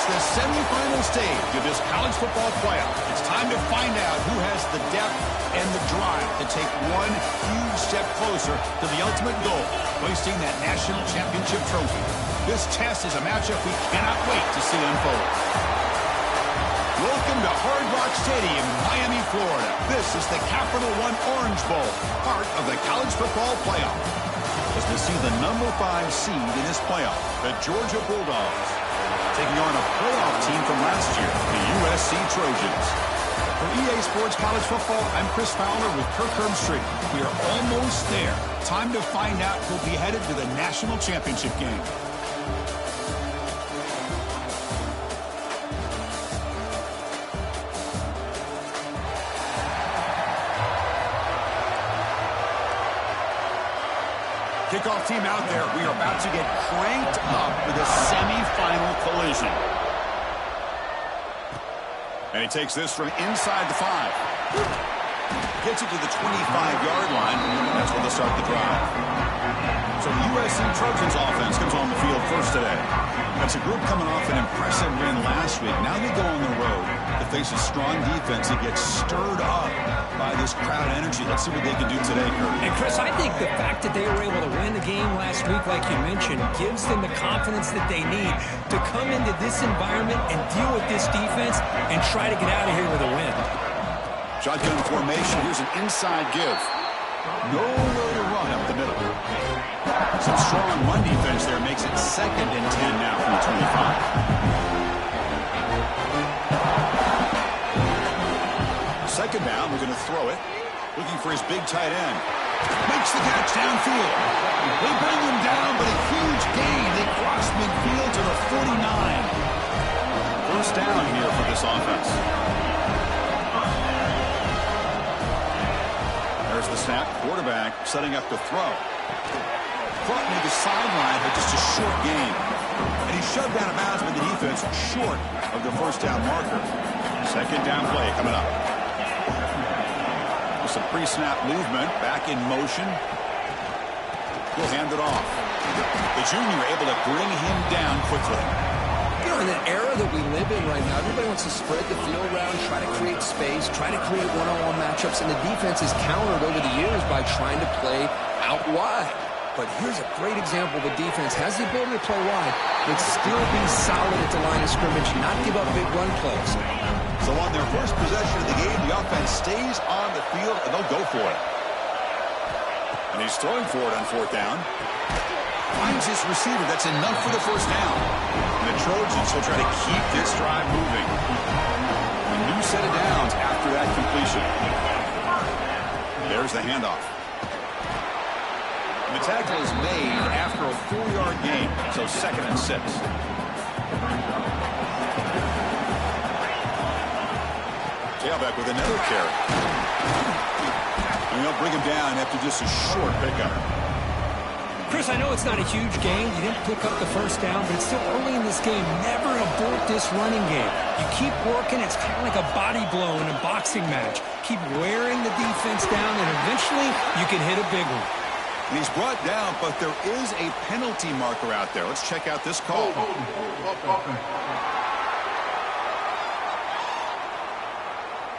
It's the semifinal stage of this college football playoff. It's time to find out who has the depth and the drive to take one huge step closer to the ultimate goal, hoisting that national championship trophy. This test is a matchup we cannot wait to see unfold. Welcome to Hard Rock Stadium in Miami, Florida. This is the Capital One Orange Bowl, part of the college football playoff. As to see the number 5 seed in this playoff, the Georgia Bulldogs, taking on a playoff team from last year, the USC Trojans. For EA Sports College Football, I'm Chris Fowler with Kirk Herbstreit. We are almost there. Time to find out who'll be headed to the national championship game. Kickoff team out there. We are about to get cranked up with a semifinal collision. And he takes this from inside the 5. Gets it to the 25-yard line. That's where they'll start the drive. So the USC Trojans offense comes on the field first today. That's a group coming off an impressive win last week. Now they go on the road to face a strong defense that gets stirred up by this crowd energy. Let's see what they can do today, Kurt. And, Chris, I think the fact that they were able to win the game last week, like you mentioned, gives them the confidence that they need to come into this environment and deal with this defense and try to get out of here with a win. Shotgun formation. Here's an inside give. Nowhere to run up the middle. Some strong run defense there makes it 2nd and 10 now from the 25. Second down, we're going to throw it. Looking for his big tight end. Makes the catch downfield. They bring him down, but a huge gain. They cross midfield to the 49. First down here for this offense. There's the snap. Quarterback setting up to throw. Caught near the sideline, but just a short gain. And he's shoved out of bounds by the defense short of the first down marker. Second down play coming up. With some pre-snap movement, back in motion. He'll hand it off. The junior able to bring him down quickly. You know, in the era that we live in right now, everybody wants to spread the field around, try to create space, try to create one-on-one matchups, and the defense is countered over the years by trying to play out wide. But here's a great example. The defense has the ability to play wide, but still be solid at the line of scrimmage, not give up big run plays. So on their first possession of the game, the offense stays on the field, and they'll go for it. And he's throwing for it on 4th down. Finds his receiver. That's enough for the first down. And the Trojans will try to keep this drive moving. A new set of downs after that completion. There's the handoff. And the tackle is made after a 4-yard gain, so 2nd and 6. Tailback with another carry. And they'll bring him down after just a short pickup. Chris, I know it's not a huge gain. You didn't pick up the first down, but it's still early in this game. Never abort this running game. You keep working. It's kind of like a body blow in a boxing match. Keep wearing the defense down, and eventually you can hit a big one. And he's brought down, but there is a penalty marker out there. Let's check out this call.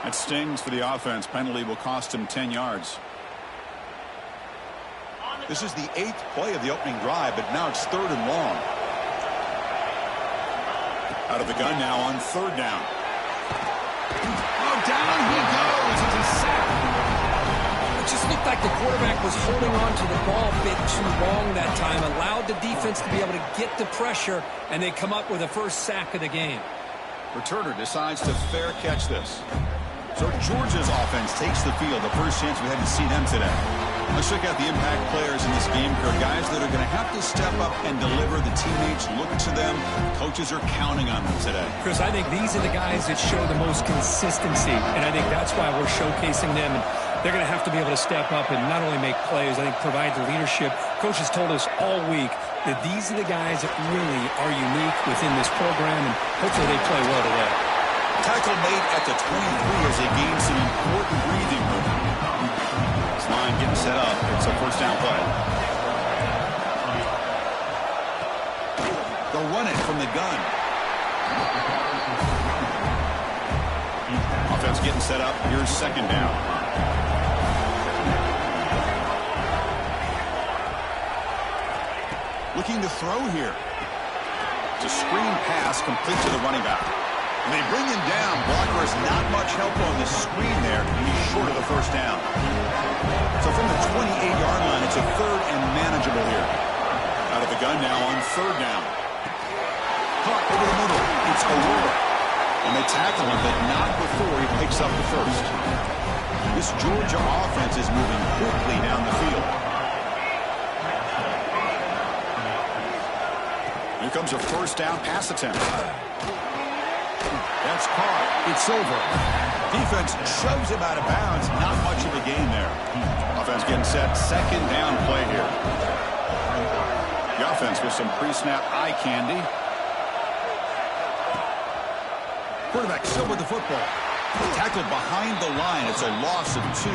That stings for the offense. Penalty will cost him 10 yards. This is the 8th play of the opening drive, but now it's 3rd and long. Out of the gun now on 3rd down. Oh, down he goes. It's a sack. It just looked like the quarterback was holding on to the ball a bit too long that time, allowed the defense to be able to get the pressure, and they come up with the first sack of the game. Returner decides to fair catch this. So Georgia's offense takes the field. The first chance we had to see them today. Let's check out the impact players in this game, Kurt. Guys that are going to have to step up and deliver. The teammates look to them. Coaches are counting on them today. Chris, I think these are the guys that show the most consistency, and I think that's why we're showcasing them. And they're going to have to be able to step up and not only make plays, I think provide the leadership. Coach has told us all week that these are the guys that really are unique within this program, and hopefully they play well today. Tackle made at the 23 as they gain some important breathing room. This line getting set up. It's a first down play. They'll run it from the gun. Offense getting set up. Here's second down. Looking to throw here. It's a screen pass complete to the running back. And they bring him down. Blocker has not much help on the screen there. He's short of the first down. So from the 28-yard line, it's a third and manageable here. Out of the gun now on third down. Caught over the middle. It's Aurora. And they tackle him, but not before he picks up the first. This Georgia offense is moving quickly down the field. Here comes a first down pass attempt. That's caught. It's over. Defense shoves him out of bounds. Not much of a gain there. Offense getting set. Second down play here. The offense with some pre-snap eye candy. Quarterback still with the football. Tackled behind the line. It's a loss of 2.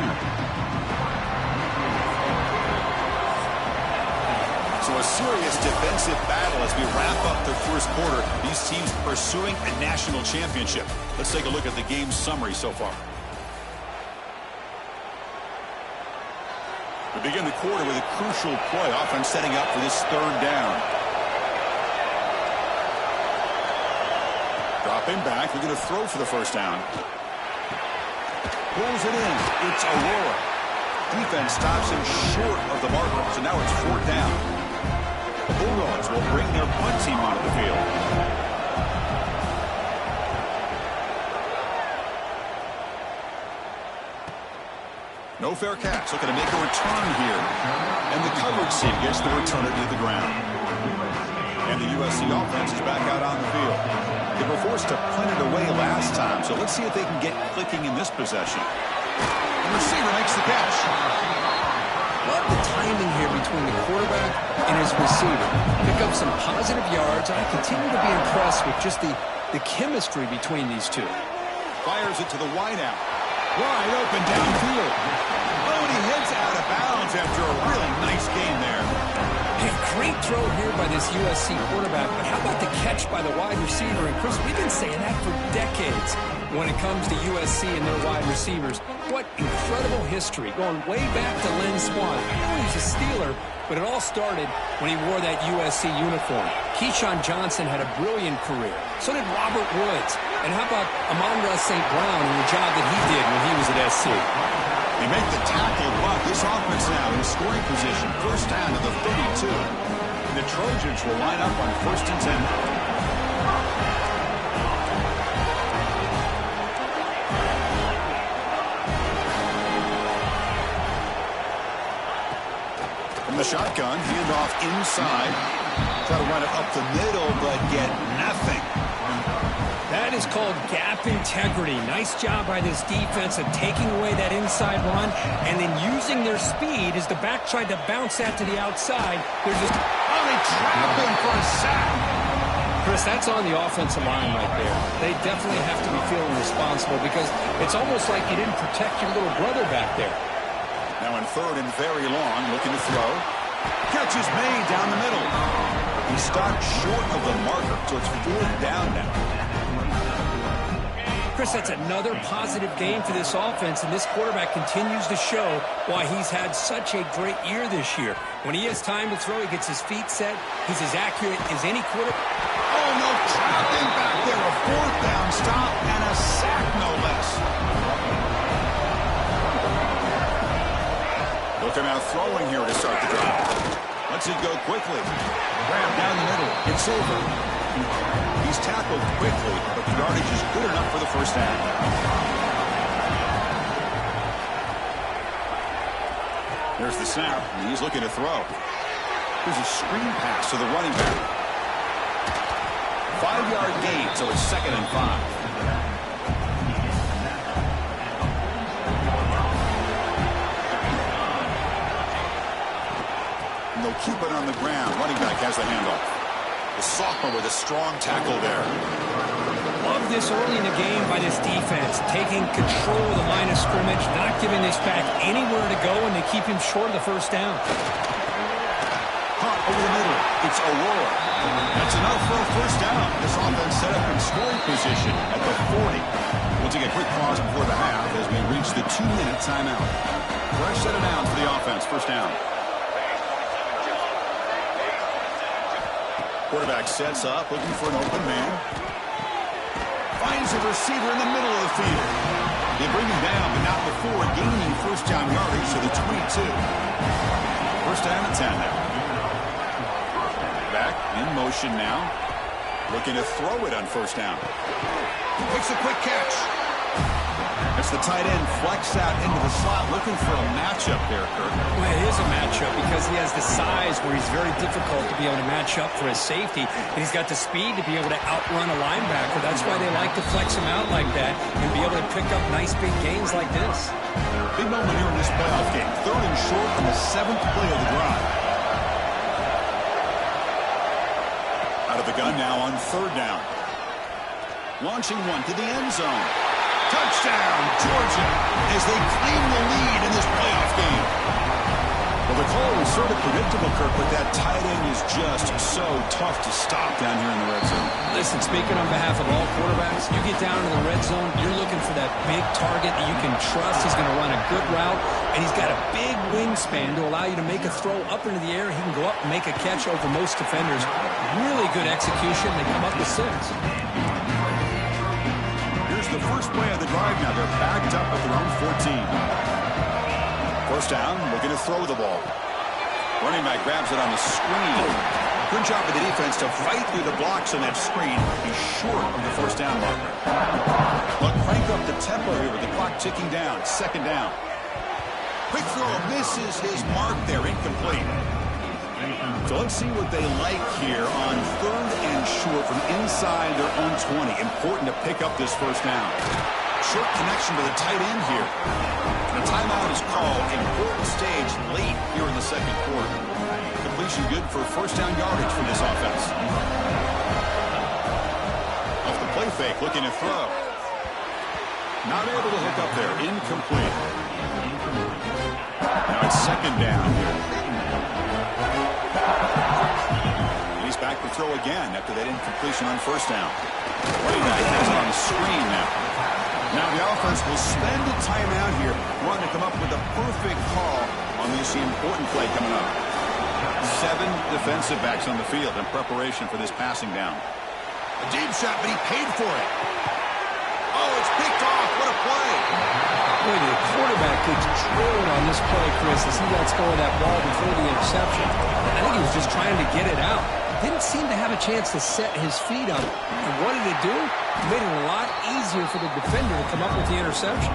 So a serious defensive battle as we wrap up the first quarter. These teams pursuing a national championship. Let's take a look at the game summary so far. We begin the quarter with a crucial play. Offense setting up for this third down. Dropping back. We're going to throw for the first down. Pulls it in. It's Aurora. Defense stops him short of the marker. So now it's fourth down. The Bulldogs will bring their punt team onto the field. No fair catch. Looking to make a return here. And the coverage team gets the returner to the ground. And the USC offense is back out on the field. They were forced to punt it away last time, so let's see if they can get clicking in this possession. The receiver makes the catch. Love the timing here between the quarterback and his receiver. Pick up some positive yards, and I continue to be impressed with just the chemistry between these two. Fires it to the wideout. Wide open downfield. Oh, and he heads out of bounds after a really nice game there. Hey, great throw here by this USC quarterback, but how about the catch by the wide receiver? And Chris, we've been saying that for decades when it comes to USC and their wide receivers. What incredible history, going way back to Lynn Swann. I know he's a Steeler, but it all started when he wore that USC uniform. Keyshawn Johnson had a brilliant career. So did Robert Woods. And how about Amon-Ra St. Brown and the job that he did when he was at SC? They make the tackle, but this offense now in scoring position. First down to the 32. And the Trojans will line up on first and 10. From the shotgun, handoff inside. Try to run it up the middle, but get nothing. That is called gap integrity. Nice job by this defense of taking away that inside run and then using their speed as the back tried to bounce that to the outside. They're just, oh, they trap him for a sack. Chris, that's on the offensive line right there. They definitely have to be feeling responsible because it's almost like you didn't protect your little brother back there. Now in third and very long, looking to throw. Catch is made down the middle. He stopped short of the marker, so it's fourth down now. Chris, that's another positive game for this offense, and this quarterback continues to show why he's had such a great year this year. When he has time to throw, he gets his feet set. He's as accurate as any quarterback. Oh, no, trapping back there. A fourth down stop and a sack, no less. Looking out throwing here to start the drive. Lets it go quickly. Grab down the middle. It's over. He's tackled quickly, but the yardage is good enough for the first down. There's the snap, and he's looking to throw. Here's a screen pass to the running back. 5-yard gain, so it's second and 5. And they'll keep it on the ground. Running back has the handoff. The sophomore with a strong tackle there. Love this early in the game by this defense, taking control of the line of scrimmage, not giving this back anywhere to go, and they keep him short of the first down. Caught over the middle. It's Aurora. That's enough for a first down. This offense set up in scoring position at the 40. We'll take a quick pause before the half as we reach the 2-minute timeout. Fresh set of downs for the offense. First down. Quarterback sets up, looking for an open man. Finds a receiver in the middle of the field. They bring him down, but not before gaining first down yardage to the 22. First down and 10 now. Back in motion now. Looking to throw it on first down. Makes a quick catch. That's the tight end flex out into the slot, looking for a matchup there, Kirk. Well, it is a matchup because he has the size where he's very difficult to be able to match up for his safety. And he's got the speed to be able to outrun a linebacker. That's why they like to flex him out like that and be able to pick up nice big gains like this. Big moment here in this playoff game. 3rd and short on the 7th play of the drive. Out of the gun now on 3rd down. Launching one to the end zone. Touchdown, Georgia, as they claim the lead in this playoff game. Well, the call was sort of predictable, Kirk, but that tight end is just so tough to stop down here in the red zone. Listen, speaking on behalf of all quarterbacks, you get down to the red zone, you're looking for that big target that you can trust. He's going to run a good route, and he's got a big wingspan to allow you to make a throw up into the air. He can go up and make a catch over most defenders. Really good execution. They come up with 6. The first play of the drive now. They're backed up at their own 14. First down, looking to throw the ball. Running back grabs it on the screen. Good job of the defense to fight through the blocks on that screen. He's short of the first down marker. But crank up the tempo here with the clock ticking down. 2nd down. Quick throw misses his mark there. Incomplete. So let's see what they like here on 3rd and short from inside their own 20. Important to pick up this first down. Short connection to the tight end here. The timeout is called. Important stage late here in the 2nd quarter. Completion good for first down yardage for this offense. Off the play fake, looking to throw. Not able to hook up there. Incomplete. Now it's 2nd down here. He's back to throw again after that incompletion on first down. Running back has it on the screen now. Now the offense will spend a timeout here, wanting to come up with a perfect call on this important play coming up. 7 defensive backs on the field in preparation for this passing down. A deep shot, but he paid for it. Oh, it's picked off. What a play. Boy, the quarterback gets drilled on this play, Chris, as he lets go of that ball before the interception. I think he was just trying to get it out. Didn't seem to have a chance to set his feet up. And what did it do? It made it a lot easier for the defender to come up with the interception.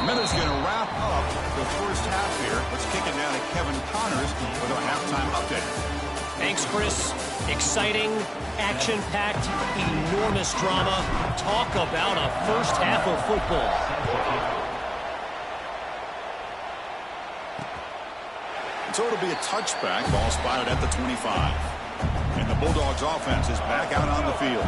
Miller's going to wrap up the first half here. Let's kick it down to Kevin Connors with our halftime update. Thanks, Chris. Exciting, action-packed, enormous drama. Talk about a first half of football. So it'll be a touchback. Ball spotted at the 25. And the Bulldogs offense is back out on the field.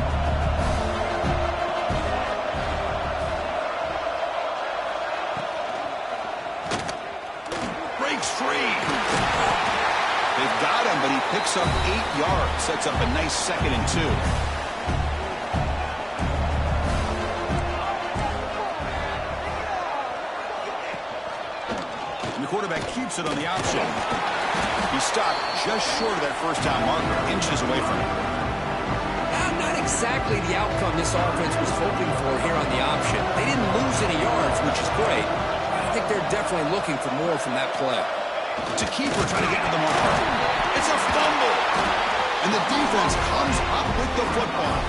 Breaks free. They've got him, but he picks up 8 yards. Sets up a nice 2nd and 2. Quarterback keeps it on the option. He stopped just short of that first down marker, inches away from it. Not exactly the outcome this offense was hoping for here on the option. They didn't lose any yards, which is great. I think they're definitely looking for more from that play. To keeper trying to get to the marker. It's a fumble. And the defense comes up with the football.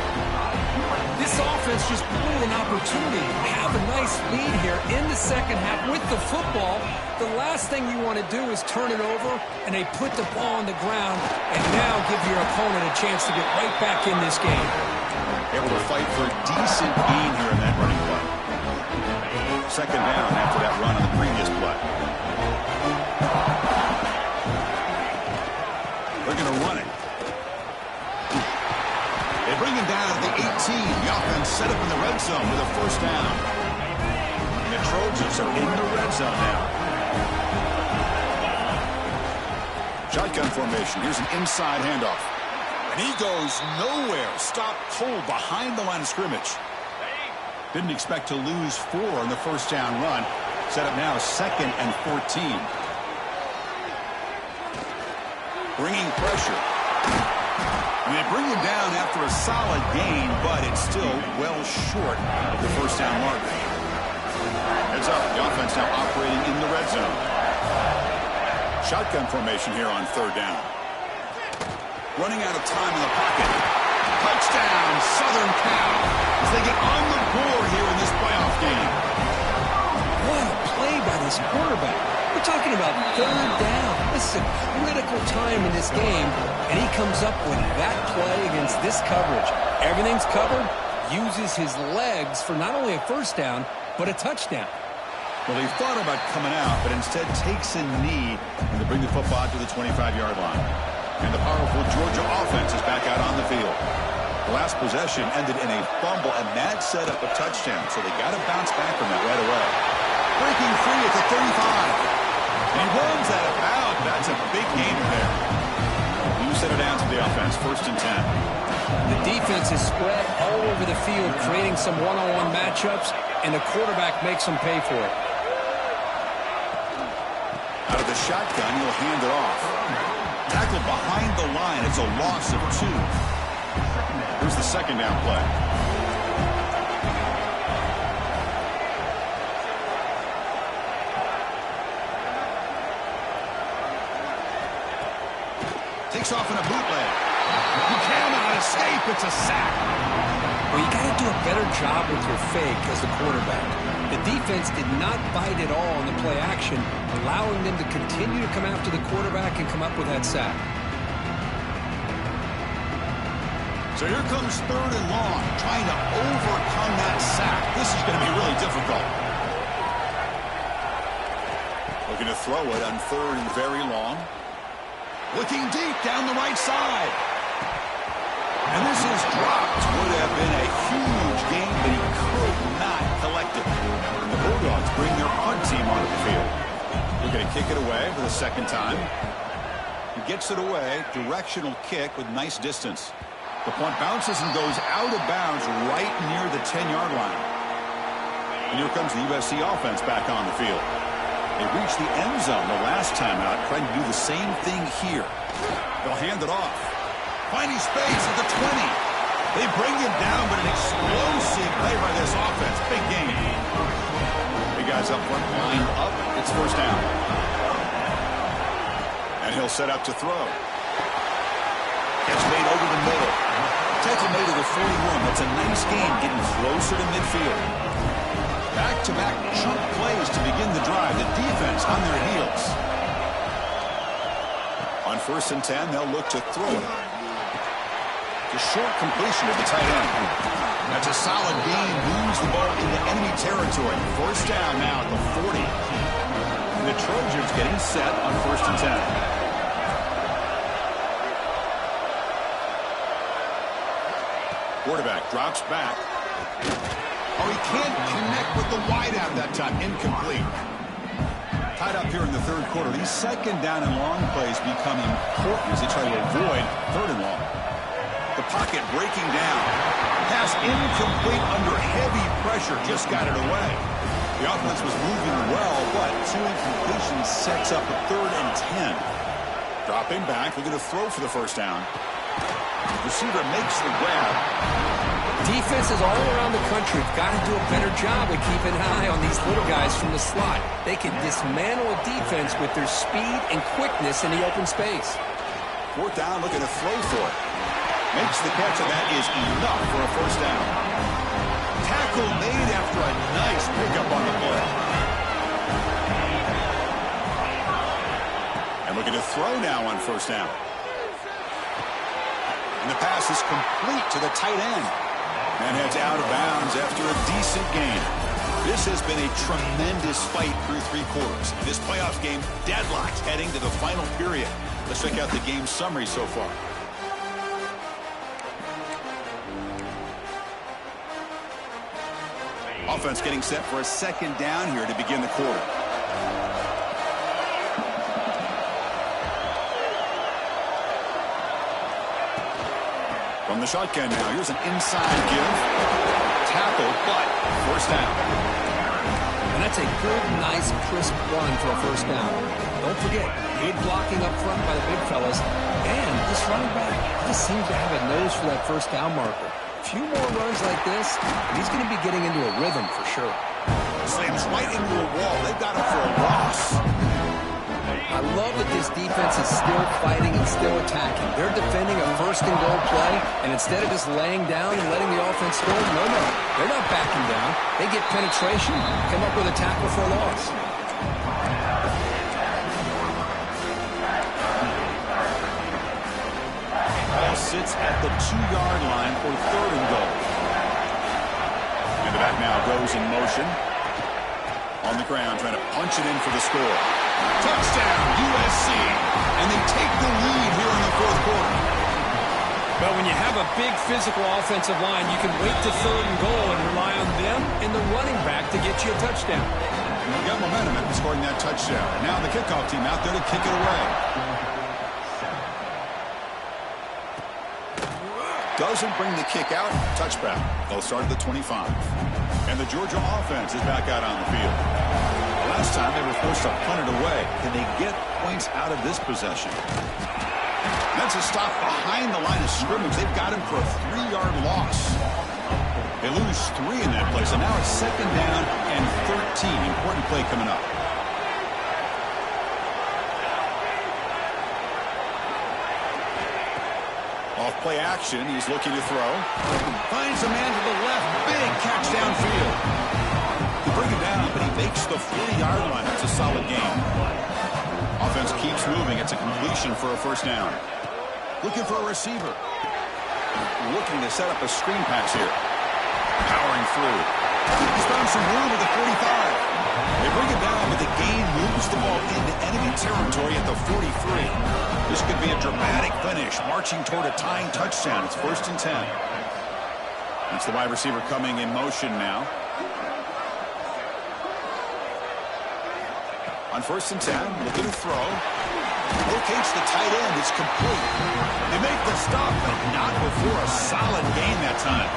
This offense just blew an opportunity to have a nice lead here in the 2nd half with the football. The last thing you want to do is turn it over, and they put the ball on the ground and now give your opponent a chance to get right back in this game. Able to fight for a decent gain here in that running play. 2nd down after that run on the previous play. They're going to run it. They bring him down at the 18. The offense set up in the red zone with a first down. And the Trojans are in the red zone now. Shotgun formation. Here's an inside handoff. And he goes nowhere. Stop cold behind the line of scrimmage. Didn't expect to lose 4 on the first down run. Set up now 2nd and 14. Bringing pressure. And they bring him down after a solid gain, but it's still well short of the first down mark. Heads up, the offense now operating in the red zone. Shotgun formation here on 3rd down. Running out of time in the pocket. Touchdown, Southern Cal, as they get on the board here in this playoff game. What a play by this quarterback. We're talking about 3rd down. This is a critical time in this game, and he comes up with that play against this coverage. Everything's covered, uses his legs for not only a first down, but a touchdown. Well, he thought about coming out, but instead takes a knee and to bring the football to the 25-yard line. And the powerful Georgia offense is back out on the field. The last possession ended in a fumble, and that set up a touchdown, so they got to bounce back from that right away. Breaking free at the 35. And he runs out of bounds. That's a big gain there. You set it down to the offense, 1st and 10. The defense is spread all over the field, creating some one-on-one matchups, and the quarterback makes them pay for it. Out of the shotgun, he'll hand it off. Tackled behind the line. It's a loss of 2. Here's the 2nd down play. Takes off in a bootleg. He cannot escape. It's a sack. Well, you got to do a better job with your fake as the quarterback. The defense did not bite at all in the play action, allowing them to continue to come after the quarterback and come up with that sack. So here comes 3rd and long, trying to overcome that sack. This is going to be really difficult. Looking to throw it on 3rd and very long. Looking deep down the right side. And this is dropped. Would have been a huge game, but he could not collect it. And the Bulldogs bring their punt team onto the field. We're going to kick it away for the 2nd time. He gets it away. Directional kick with nice distance. The punt bounces and goes out of bounds right near the 10-yard line. And here comes the USC offense back on the field. They reached the end zone the last time out, trying to do the same thing here. They'll hand it off. Finding space at the 20. They bring him down, but an explosive play by this offense. Big game. Big guys up front, line up. It's 1st down. And he'll set up to throw. Catch made over the middle. Tackle made to the 41. That's a nice game, getting closer to midfield. Back-to-back chunk plays to begin the drive. The defense on their heels. On 1st and 10, they'll look to throw it. The short completion of the tight end. That's a solid gain. Moves the ball into enemy territory. 1st down now at the 40. And the Trojans getting set on 1st and 10. Quarterback drops back. Oh, he can't connect with the wideout that time. Incomplete. Tied up here in the 3rd quarter. These 2nd down and long plays become important as they try to avoid 3rd and long. The pocket breaking down. Pass incomplete under heavy pressure. Just got it away. The offense was moving well, but 2 incompletions sets up a 3rd and 10. Dropping back. We're going to throw for the 1st down. The receiver makes the grab. Defenses all around the country have got to do a better job of keeping an eye on these little guys from the slot. They can dismantle a defense with their speed and quickness in the open space. 4th down, looking to throw for it. Makes the catch, and that is enough for a 1st down. Tackle made after a nice pickup on the play. And looking to throw now on 1st down. And the pass is complete to the tight end. And heads out of bounds after a decent game. This has been a tremendous fight through 3 quarters. This playoff game deadlocked heading to the final period. Let's check out the game summary so far. Offense getting set for a 2nd down here to begin the quarter. From the shotgun now, here's an inside give. Tackle, but first down. And that's a good, nice, crisp run for a first down. Don't forget, good blocking up front by the big fellas. And this running back just seems to have a nose for that first down marker. A few more runs like this, and he's going to be getting into a rhythm for sure. Slams right into a wall. They've got him for a loss. I love that this defense is still fighting and still attacking. They're defending a first-and-goal play, and instead of just laying down and letting the offense score, no, they're not backing down. They get penetration, come up with a tackle for a loss. Ball sits at the 2-yard line for third and goal. And the back now goes in motion. On the ground, trying to punch it in for the score. Touchdown, USC. And they take the lead here in the fourth quarter. But when you have a big physical offensive line, you can wait to third and goal and rely on them and the running back to get you a touchdown. And they got momentum after scoring that touchdown. Now the kickoff team out there to kick it away. Doesn't bring the kick out. Touchback. They'll start at the 25. And the Georgia offense is back out on the field. Last time they were forced to punt it away. Can they get points out of this possession? That's a stop behind the line of scrimmage. They've got him for a 3-yard loss. They lose 3 in that play, so now it's second down and 13. Important play coming up. Off play action, he's looking to throw. Finds a man to the left. Big catch downfield. They bring him down, but he makes the 40-yard line. That's a solid game. Offense keeps moving. It's a completion for a first down. Looking for a receiver. Looking to set up a screen pass here. Powering through. He's found some room at the 45. They bring it down, but the gain moves the ball into enemy territory at the 43. This could be a dramatic finish, marching toward a tying touchdown. It's first and 10. That's the wide receiver coming in motion now. On first and 10, looking to throw. Locates the tight end. It's complete. They make the stop, but not before a solid gain that time.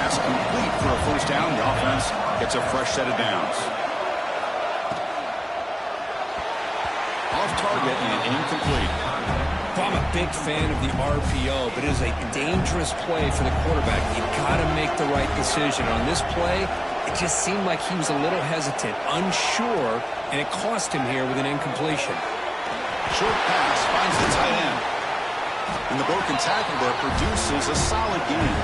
That's complete for a first down. The offense gets a fresh set of downs. Off target and incomplete. Well, I'm a big fan of the RPO, but it is a dangerous play for the quarterback. You've got to make the right decision. On this play, it just seemed like he was a little hesitant, unsure, and it cost him here with an incompletion. Short pass finds the tight end. And the broken tackle there produces a solid gain.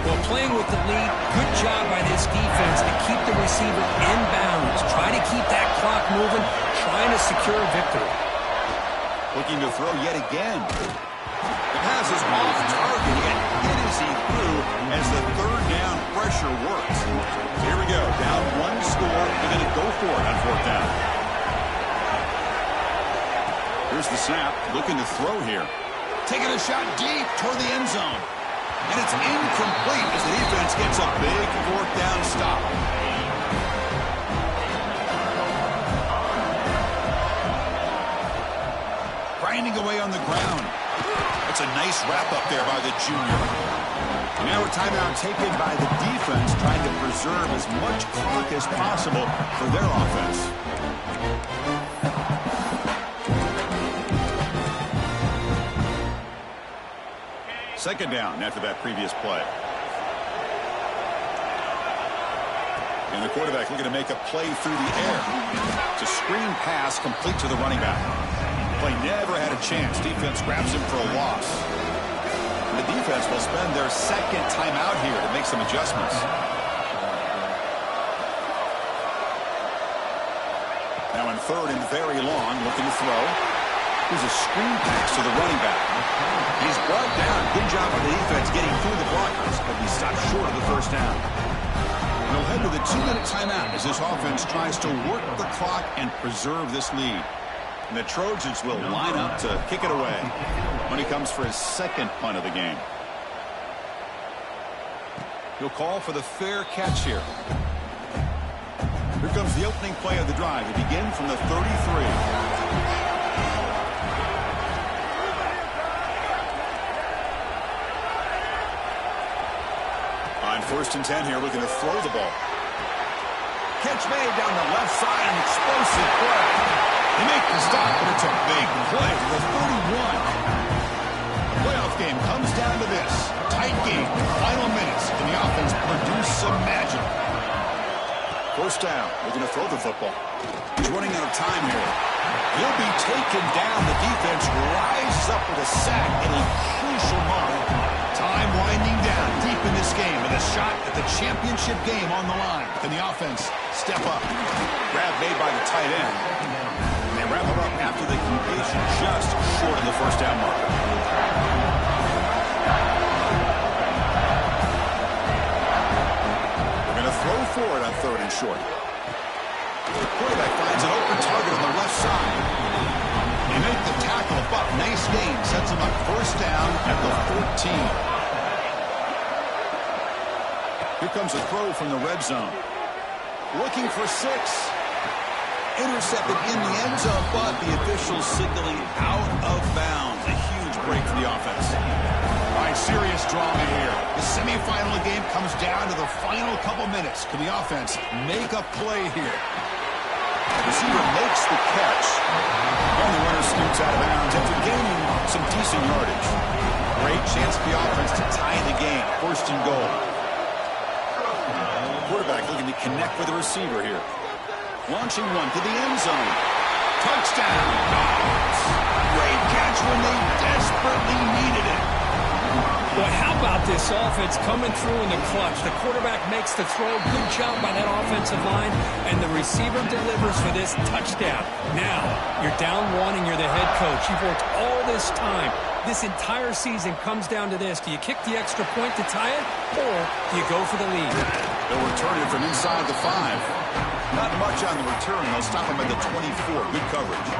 Well, playing with the lead, good job by this defense to keep the receiver in bounds. Try to keep that clock moving, trying to secure a victory. Looking to throw yet again. The pass is off target, yet hit as he threw as the third down pressure works. Here we go, down 1 score. They're going to go for it on fourth down. Here's the snap, looking to throw here. Taking a shot deep toward the end zone. And it's incomplete as the defense gets a big fourth down stop. Grinding away on the ground. That's a nice wrap up there by the junior. And now a timeout taken by the defense, trying to preserve as much clock as possible for their offense. Second down after that previous play. And the quarterback looking to make a play through the air. It's a screen pass complete to the running back. Play never had a chance. Defense grabs him for a loss. And the defense will spend their second timeout here to make some adjustments. Now in third and very long, looking to throw. Here's a screen pass to the running back. He's brought down. Good job on the defense getting through the blockers, but he stopped short of the first down. And he'll head to the 2-minute timeout as this offense tries to work the clock and preserve this lead. And the Trojans will line up to kick it away when he comes for his second punt of the game. He'll call for the fair catch here. Here comes the opening play of the drive. They begin from the 33. First and 10 here, looking to throw the ball. Catch made down the left side, an explosive play. They make the stop, but it's a big play to the 31. Playoff game comes down to this. Tight game, final minutes, and the offense produce some magic. First down, we're going to throw the football. He's running out of time here. He'll be taken down. The defense rises up with a sack in a crucial moment. Time winding down deep in this game with a shot at the championship game on the line. Can the offense step up? Grab made by the tight end. And they wrap him up after the completion just short of the first down mark. We're going to throw for it on third and short. The quarterback finds an open target on the left side. They make the tackle, but nice gain. Sets him up first down at the 14. Here comes a throw from the red zone. Looking for 6. Intercepted in the end zone, but the officials signaling out of bounds. A huge break for the offense. All right, serious drama here. The semifinal of the game comes down to the final couple minutes. Can the offense make a play here? The receiver makes the catch. And the runner scoots out of bounds after gaining some decent yardage. Great chance for the offense to tie the game. First and goal. Quarterback looking to connect with the receiver here. Launching one to the end zone. Touchdown. Great catch when they desperately needed it. Boy, how about this offense coming through in the clutch? The quarterback makes the throw. Good job by that offensive line. And the receiver delivers for this touchdown. Now, you're down 1 and you're the head coach. You've worked all this time. This entire season comes down to this. Do you kick the extra point to tie it, or do you go for the lead? They'll return it from inside the 5. Not much on the return. They'll stop him at the 24. Good coverage.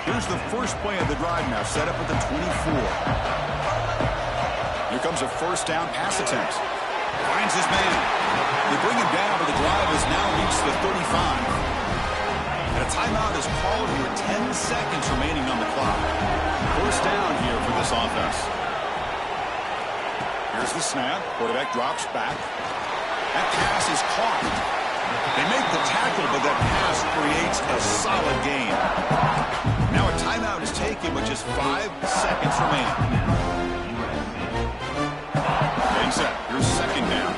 Here's the first play of the drive now, set up at the 24. Here comes a first down pass attempt. Finds his man. They bring him down, but the drive has now reached the 35. And a timeout is called here. 10 seconds remaining on the clock. First down here for this offense. Here's the snap. Quarterback drops back. That pass is caught. They make the tackle, but that pass creates a solid gain. Now a timeout is taken with just 5 seconds remaining. Getting set. Here's second down.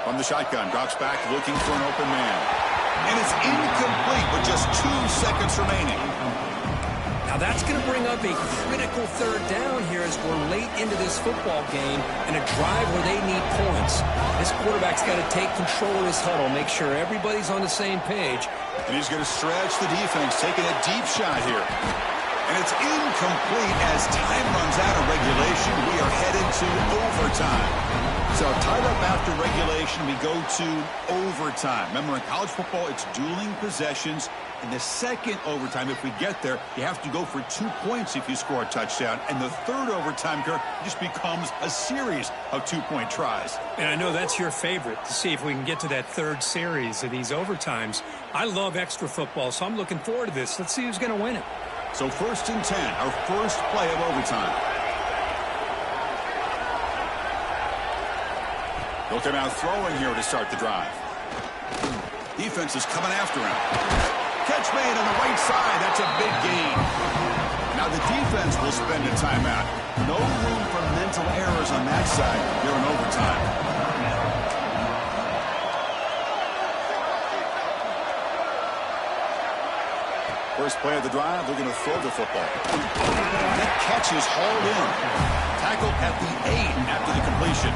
From the shotgun, drops back, looking for an open man. And it's incomplete with just 2 seconds remaining. Now that's going to bring up a critical third down here as we're late into this football game and a drive where they need points. This quarterback's got to take control of this huddle, make sure everybody's on the same page. And he's going to stretch the defense, taking a deep shot here. And it's incomplete as time runs out of regulation. We are headed to overtime. So tied up after regulation, we go to overtime. Remember, in college football, it's dueling possessions. In the second overtime, if we get there, you have to go for 2 points if you score a touchdown. And the third overtime, Kirk, just becomes a series of 2-point tries. And I know that's your favorite, to see if we can get to that third series of these overtimes. I love extra football, so I'm looking forward to this. Let's see who's going to win it. So first and 10, our first play of overtime. They'll come out throwing here to start the drive. Defense is coming after him. Catch made on the right side. That's a big gain. Now the defense will spend a timeout. No room for mental errors on that side here in overtime. First play of the drive, they're going to throw the football. That catch is hauled in. Tackle at the 8 after the completion.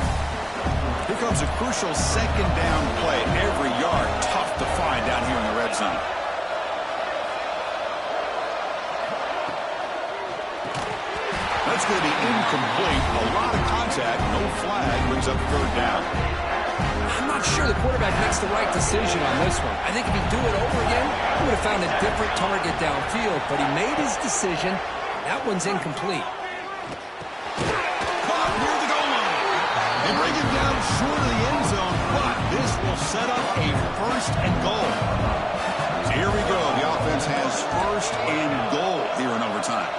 Here comes a crucial second down play. Every yard tough to find down here in the red zone. That's going to be incomplete. A lot of contact. No flag. Brings up third down. I'm not sure the quarterback makes the right decision on this one. I think if he'd do it over again, he would have found a different target downfield. But he made his decision. That one's incomplete. Caught near the goal line. They bring him down short of the end zone, but this will set up a first and goal. So here we go. The offense has first and goal here in overtime.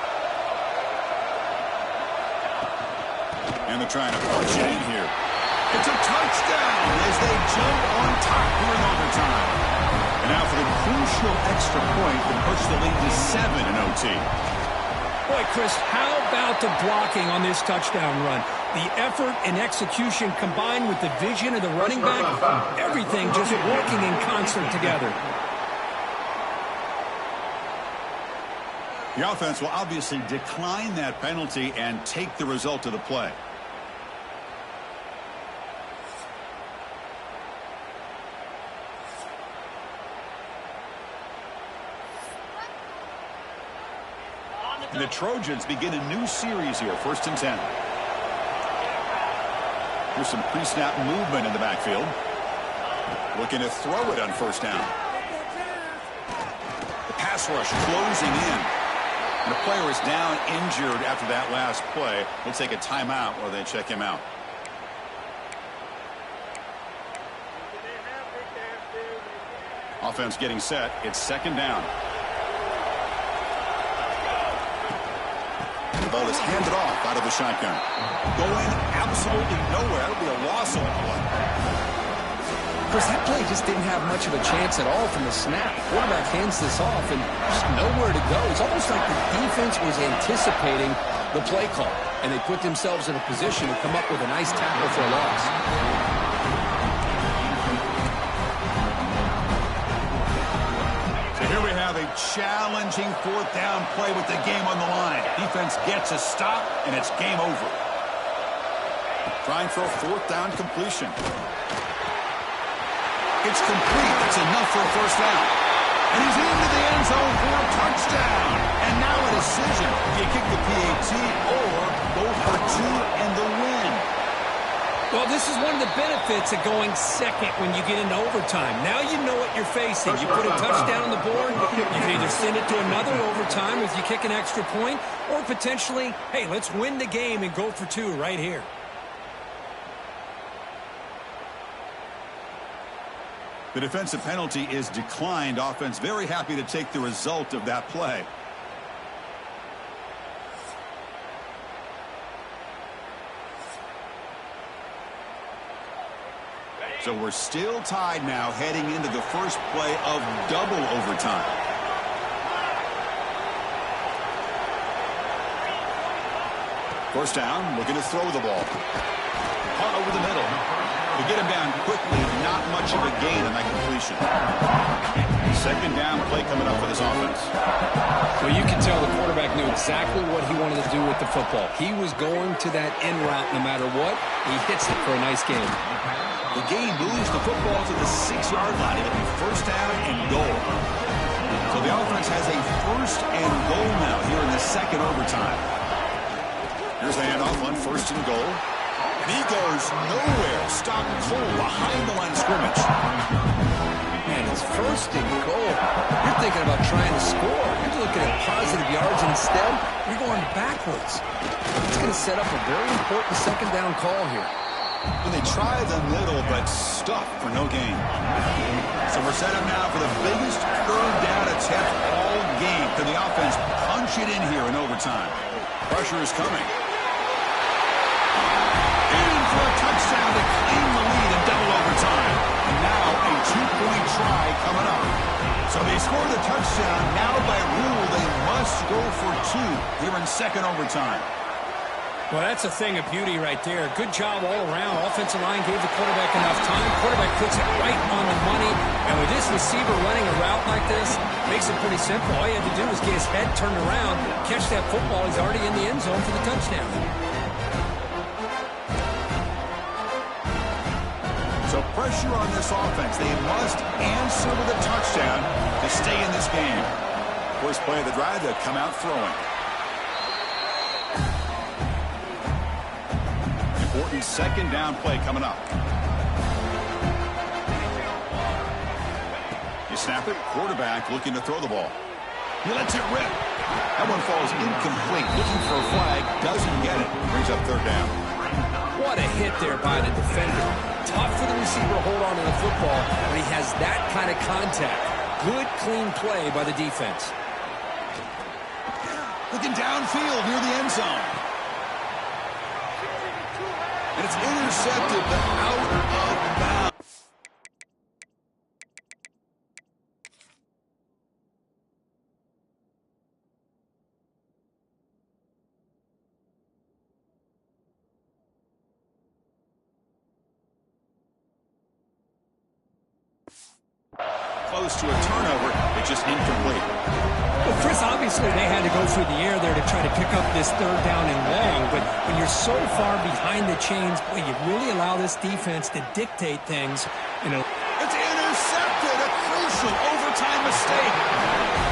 trying to punch it in here. It's a touchdown as they jump on top here in overtime. And now for the crucial extra point to push the lead to 7 in OT. Boy, Chris, how about the blocking on this touchdown run? The effort and execution combined with the vision of the running back, everything just working in concert together. The offense will obviously decline that penalty and take the result of the play. And the Trojans begin a new series here, 1st and 10. Here's some pre-snap movement in the backfield. Looking to throw it on 1st down. The pass rush closing in. And the player is down injured after that last play. We'll take a timeout while they check him out. Offense getting set. It's 2nd down. The ball is handed off out of the shotgun. Going absolutely nowhere. It'll be a loss on the play. Chris, that play just didn't have much of a chance at all from the snap. Quarterback hands this off and just nowhere to go. It's almost like the defense was anticipating the play call, and they put themselves in a position to come up with a nice tackle for a loss. So here we have a challenging 4th down play with the game on the line. Defense gets a stop, and it's game over. Trying for a 4th down completion. It's complete. That's enough for a 1st down. And he's into the end zone for a touchdown. And now a decision. Do you kick the PAT or go for 2 and the win? Well, this is one of the benefits of going second when you get into overtime. Now you know what you're facing. You put a touchdown on the board, you can either send it to another overtime if you kick an extra point, or potentially, hey, let's win the game and go for 2 right here. The defensive penalty is declined. Offense very happy to take the result of that play. So we're still tied now heading into the first play of double overtime. First down, looking to throw the ball. Caught over the middle. To get him down quickly, not much of a gain on that completion. 2nd down play coming up for this offense. Well, you can tell the quarterback knew exactly what he wanted to do with the football. He was going to that in route no matter what. He hits it for a nice game. The game moves the football to the 6-yard line. It'll be 1st down and goal. So the offense has a 1st and goal now here in the 2nd overtime. Here's the handoff on 1st and goal. And he goes nowhere. Stopped cold behind the line of scrimmage. Man, it's 1st and goal. You're thinking about trying to score. You're looking at positive yards, and instead, you're going backwards. It's going to set up a very important 2nd down call here. And they try the middle, but stuffed for no gain. So we're set up now for the biggest 3rd down attempt all game. Can the offense punch it in here in overtime? Pressure is coming. In for a touchdown to claim the lead in double overtime. And now a 2-point try coming up. So they score the touchdown. Now by rule, they must go for 2 here in 2nd overtime. Well, that's a thing of beauty right there. Good job all around. Offensive line gave the quarterback enough time. Quarterback puts it right on the money. And with this receiver running a route like this, makes it pretty simple. All you have to do is get his head turned around, catch that football. He's already in the end zone for the touchdown. So pressure on this offense. They must answer with a touchdown to stay in this game. First play of the drive, they'll come out throwing. Important 2nd down play coming up. You snap it, quarterback looking to throw the ball. He lets it rip. That one falls incomplete. Looking for a flag, doesn't get it. Brings up 3rd down. What a hit there by the defender. Tough for the receiver to hold on to the football when he has that kind of contact. Good, clean play by the defense. Looking downfield near the end zone. it's intercepted, but out of bounds. Close to a turnover, it's just incomplete. Well, Chris, obviously they had to go through the air there to try to pick up this third down and long, but when you're so far behind the chains, boy, you really allow this defense to dictate things. You know, It's intercepted, a crucial overtime mistake.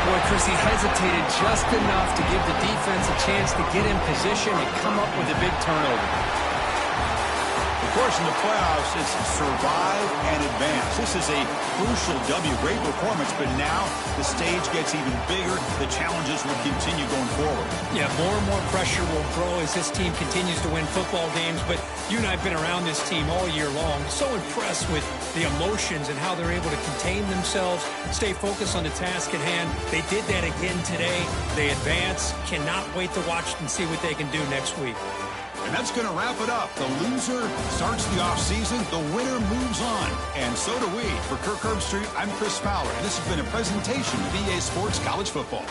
Boy, Chris, he hesitated just enough to give the defense a chance to get in position and come up with a big turnover. Of course, in the playoffs, it's survive and advance. This is a crucial W. Great performance, but now the stage gets even bigger. The challenges will continue going forward. yeah, more and more pressure will grow as this team continues to win football games, but you and I have been around this team all year long. So impressed with the emotions and how they're able to contain themselves, stay focused on the task at hand. They did that again today. They advance. Cannot wait to watch and see what they can do next week. And that's going to wrap it up. The loser starts the offseason. The winner moves on. And so do we. For Kirk Herbstreit, I'm Chris Fowler. And this has been a presentation of EA Sports College Football.